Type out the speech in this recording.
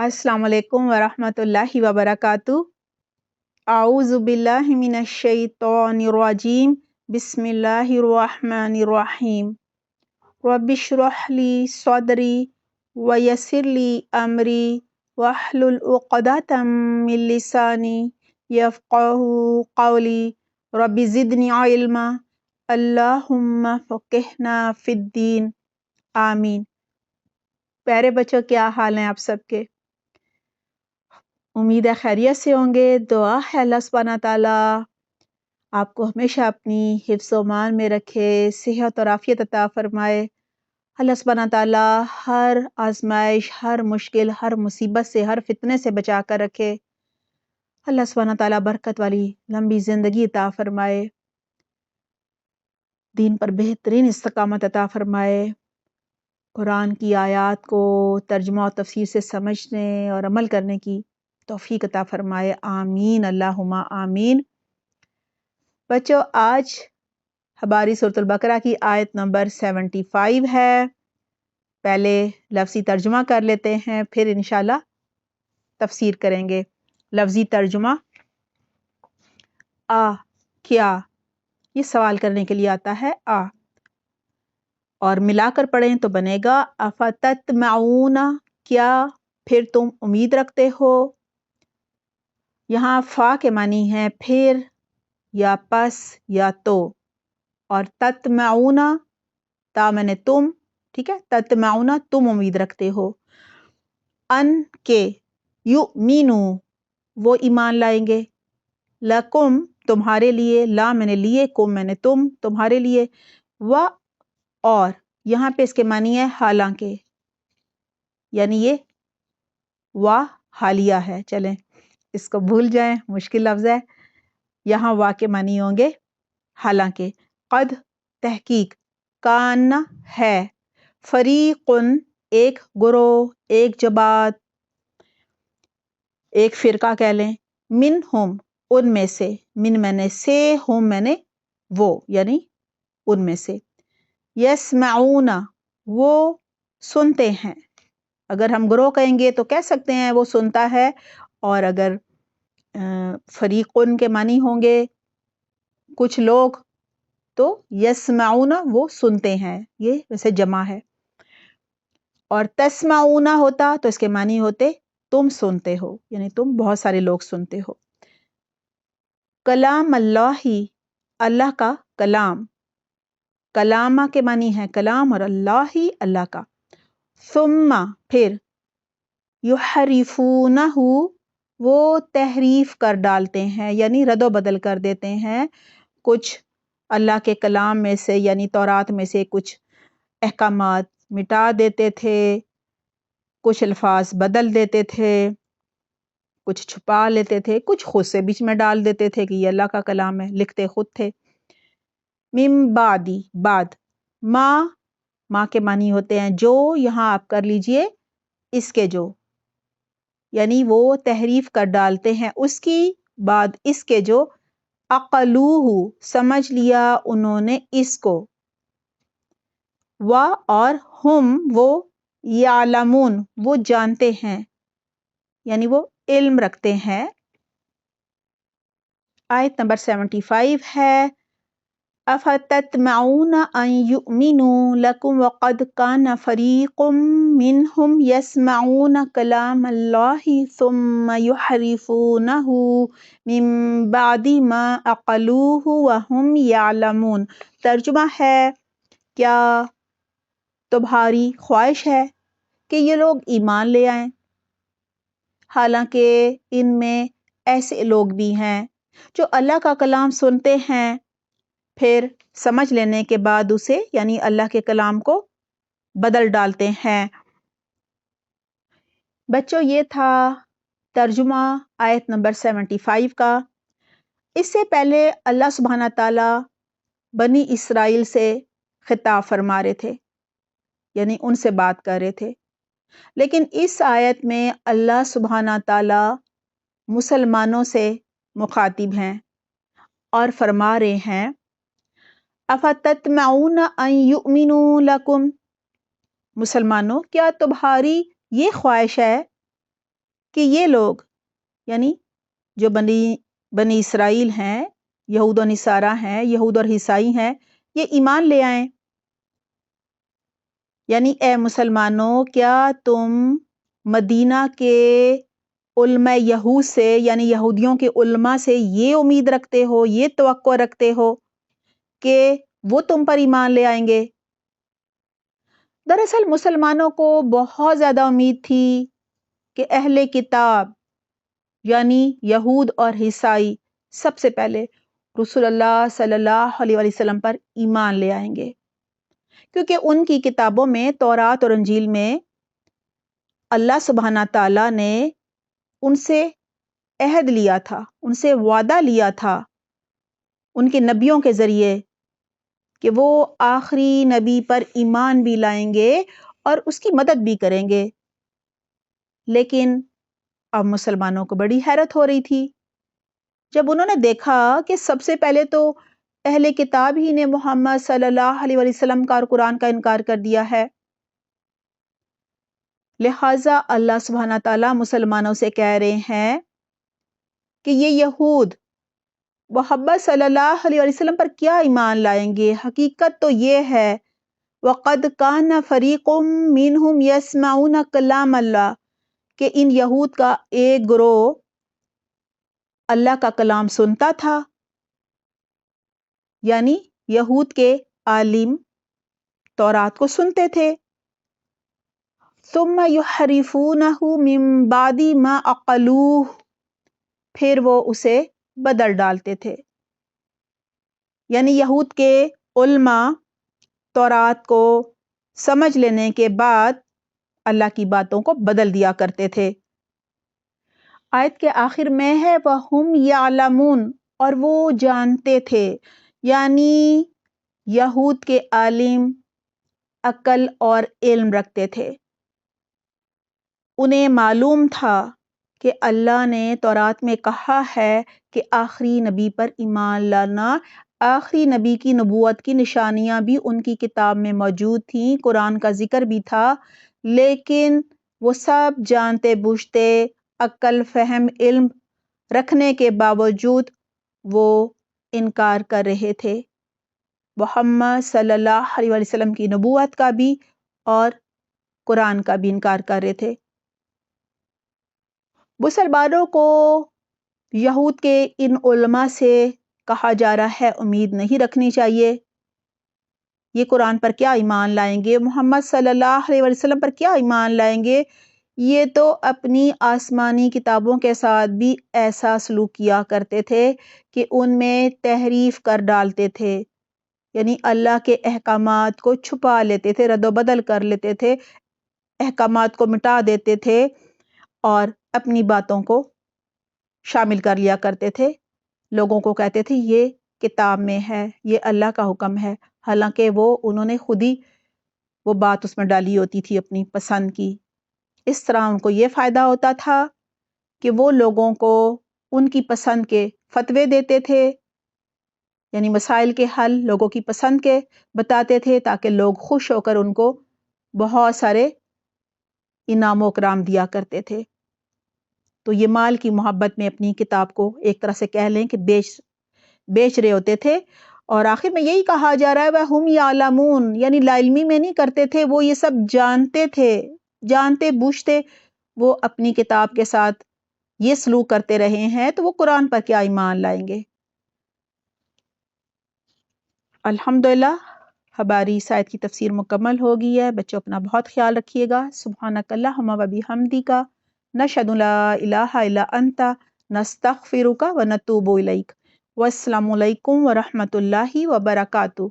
अस्सलाम वालेकुम वरहमतुल्लाहि वबरकातुह। आऊज़ु बिल्लाहि मिनश शैतानिर रजीम। बिस्मिल्लाहिर्रहमानिर्रहीम। रब्बिश्रह ली सदरी व यस्सिर ली अमरी वहलुल उक़दतम मिन लिसानी यफ़क़हू क़ौली। रब्बि ज़िदनी इल्मा। अल्लाहुम्मा फ़क़िहना फ़िद्दीन। आमीन। प्यारे बच्चों, क्या हाल है आप सबके? उम्मीद है खैरियत से होंगे। दुआ है अल्लाह सुब्हाना ताला आपको हमेशा अपनी हिफ्ज़ व मान में रखे, सेहत और आफ़ियत अता फ़रमाए। अल्लाह सुब्हाना ताला हर आज़माइश, हर मुश्किल, हर मुसीबत से, हर फ़ितने से बचा कर रखे। अल्लाह सुब्हाना ताला बरकत वाली लंबी ज़िंदगी अता फ़रमाए, दीन पर बेहतरीन इस्तिक़ामत अता फ़रमाए, कुरान की आयत को तर्जुमा और तफ़सीर से समझने और अमल करने की तौफ़ीक अता फ़रमाए। आमीन अल्लाहुम्मा आमीन। बच्चों, आज हमारी सूरतुल बकरा की आयत नंबर 75 है। पहले लफ्ज़ी तर्जुमा कर लेते हैं, फिर इंशाल्लाह तफ़सीर करेंगे। लफ्ज़ी तर्जुमा। आ क्या, ये सवाल करने के लिए आता है आ, और मिलाकर पढ़ें तो बनेगा अफ़ततमऊना, क्या फिर तुम उम्मीद रखते हो। यहाँ फ़ा के मानी है फिर या पस या तो, और ततमऊना ता मैंने तुम, ठीक है, ततमऊना तुम उम्मीद रखते हो। अन के युमीनु वो ईमान लाएंगे, लकुम तुम्हारे लिए, ला मैंने लिए, कुम मैंने तुम, तुम्हारे लिए, व और यहाँ पे इसके मानी है हालांकि, यानी ये वाह हालिया है। चलें इसको भूल जाएं, मुश्किल लफ्ज़ है। यहाँ वाह के मानी होंगे हालांकि। कद तहकीक, कान है, फरीकुन एक गुरोह, एक जमात, एक फिरका कह लें, मिन हुम उनमें से, मिन मैंने से, हुम मैंने वो, यानी उनमें से, यस्माऊना वो सुनते हैं। अगर हम गुरोह कहेंगे तो कह सकते हैं वो सुनता है, और अगर फरीकुन के मानी होंगे कुछ लोग, तो यस्माऊना वो सुनते हैं, ये वैसे जमा है। और तस्माऊना होता तो इसके मानी होते तुम सुनते हो, यानी तुम बहुत सारे लोग सुनते हो। कलाम अल्लाह ही, अल्लाह का कलाम, कलामा के मानी है कलाम, और अल्लाह ही अल्लाह का। सुम्मा फिर, युहरिफूनहु वो तहरीफ कर डालते हैं, यानी रद्दो बदल कर देते हैं कुछ अल्लाह के कलाम में से, यानी तौरात में से कुछ अहकामात मिटा देते थे, कुछ अल्फाज बदल देते थे, कुछ छुपा लेते थे, कुछ खुद से बीच में डाल देते थे कि ये अल्लाह का कलाम है, लिखते खुद थे। मिम बादी बाद, माँ के मानी होते हैं जो, यहाँ आप कर लीजिए इसके जो, यानी वो तहरीफ कर डालते हैं उसकी, बाद इसके जो, अक़लूहु समझ लिया उन्होंने इसको, व और हुम वो, यालमून वो जानते हैं, यानी वो इल्म रखते हैं। आयत नंबर 75 है अफ़ततमऊन अन युमिनू लकुम वक़द कान फ़रीक़ुम मिनहुम यस्मऊन कलाम अल्लाहि सुम्मा युहरिफूनहु मिन बादि मा अक़लूहु व हुम यालमून। तर्जुमा है, क्या तुम्हारी ख्वाहिश है कि ये लोग ईमान ले आएं, हालांकि इनमें ऐसे लोग भी हैं जो अल्लाह का कलाम सुनते हैं, फिर समझ लेने के बाद उसे, यानी अल्लाह के कलाम को बदल डालते हैं। बच्चों, ये था तर्जुमा आयत नंबर 75 का। इससे पहले अल्लाह सुब्हाना ताला बनी इसराइल से खिताब फरमा रहे थे, यानी उनसे बात कर रहे थे। लेकिन इस आयत में अल्लाह सुब्हाना ताला मुसलमानों से मुखातिब हैं और फरमा रहे हैं अफ़ततमऊन अन युमिनू लकुम, मुसलमानों क्या तुम्हारी ये ख्वाहिश है کہ یہ لوگ یعنی جو بنی اسرائیل ہیں، یہود و نصارہ ہیں، یہود اور عیسائی ہیں، یہ ایمان لے آئیں۔ یعنی اے مسلمانوں، کیا تم مدینہ کے علماء یہود سے یعنی یہودیوں کے علماء سے یہ امید رکھتے ہو، یہ توقع رکھتے ہو کہ وہ تم پر ایمان لے آئیں گے؟ دراصل مسلمانوں کو بہت زیادہ امید تھی کہ اہل کتاب یعنی یہود اور عیسائی سب سے پہلے رسول اللہ صلی اللہ علیہ وسلم پر ایمان لے آئیں گے، کیونکہ ان کی کتابوں میں تورات اور انجیل میں اللہ سبحانہ تعالیٰ نے ان سے عہد لیا تھا، ان سے وعدہ لیا تھا ان کے نبیوں کے ذریعے کہ وہ آخری نبی پر ایمان بھی لائیں گے اور اس کی مدد بھی کریں گے۔ لیکن اب مسلمانوں کو بڑی حیرت ہو رہی تھی جب انہوں نے دیکھا کہ سب سے پہلے تو اہل کتاب ہی نے محمد صلی اللہ علیہ وسلم کا اور قرآن کا انکار کر دیا ہے۔ لہٰذا اللہ سبحانہ تعالیٰ مسلمانوں سے کہہ رہے ہیں کہ یہ یہود محمد صلی اللہ علیہ وسلم پر کیا ایمان لائیں گے؟ حقیقت تو یہ ہے وَقَدْ كَانَ فَرِيقٌ مِّنْهُمْ يَسْمَعُونَ كَلَامَ اللَّهِ کہ ان یہود کا ایک گروہ اللہ کا کلام سنتا تھا، یعنی یہود کے عالم تورات کو سنتے تھے۔ ثُمَّ يُحْرِفُونَهُ مِن بَعْدِ مَا عَقَلُوهُ پھر وہ اسے بدل ڈالتے تھے، یعنی یہود کے علماء تورات کو سمجھ لینے کے بعد اللہ کی باتوں کو بدل دیا کرتے تھے۔ آیت کے آخر میں ہے وَهُمْ يَعْلَمُونَ اور وہ جانتے تھے، یعنی یہود کے عالم عقل اور علم رکھتے تھے، انہیں معلوم تھا کہ اللہ نے تورات میں کہا ہے کہ آخری نبی پر ایمان لانا، آخری نبی کی نبوت کی نشانیاں بھی ان کی کتاب میں موجود تھیں، قرآن کا ذکر بھی تھا، لیکن وہ سب جانتے بوجھتے عقل فہم علم رکھنے کے باوجود وہ انکار کر رہے تھے محمد صلی اللہ علیہ وسلم کی نبوت کا بھی اور قرآن کا بھی انکار کر رہے تھے۔ مسلمانوں کو یہود کے ان علماء سے کہا جا رہا ہے امید نہیں رکھنی چاہیے، یہ قرآن پر کیا ایمان لائیں گے، محمد صلی اللہ علیہ وسلم پر کیا ایمان لائیں گے، یہ تو اپنی آسمانی کتابوں کے ساتھ بھی ایسا سلوک کیا کرتے تھے کہ ان میں تحریف کر ڈالتے تھے، یعنی اللہ کے احکامات کو چھپا لیتے تھے، رد و بدل کر لیتے تھے، احکامات کو مٹا دیتے تھے اور اپنی باتوں کو شامل کر لیا کرتے تھے، لوگوں کو کہتے تھے یہ کتاب میں ہے، یہ اللہ کا حکم ہے، حالانکہ انہوں نے خود ہی وہ بات اس میں ڈالی ہوتی تھی اپنی پسند کی۔ اس طرح ان کو یہ فائدہ ہوتا تھا کہ وہ لوگوں کو ان کی پسند کے فتوے دیتے تھے، یعنی مسائل کے حل لوگوں کی پسند کے بتاتے تھے تاکہ لوگ خوش ہو کر ان کو بہت سارے انعام و اکرام دیا کرتے تھے۔ تو یہ مال کی محبت میں اپنی کتاب کو ایک طرح سے کہہ لیں کہ بیچ رہے ہوتے تھے، اور آخر میں یہی کہا جا رہا ہے وَهُمْ يَعْلَمُونَ یعنی لا علمی میں نہیں کرتے تھے، وہ یہ سب جانتے تھے، جانتے بوجھتے وہ اپنی کتاب کے ساتھ یہ سلوک کرتے رہے ہیں، تو وہ قرآن پر کیا ایمان لائیں گے۔ الحمدللہ ہماری اس آیت کی تفسیر مکمل ہو گئی ہے۔ بچوں اپنا بہت خیال رکھیے گا۔ سبحانک اللہم و بحمدک نشہد ان لا الہ الا انت نستغفرک و نتوب الیک۔ والسلام علیکم ورحمۃ اللہ وبرکاتہ۔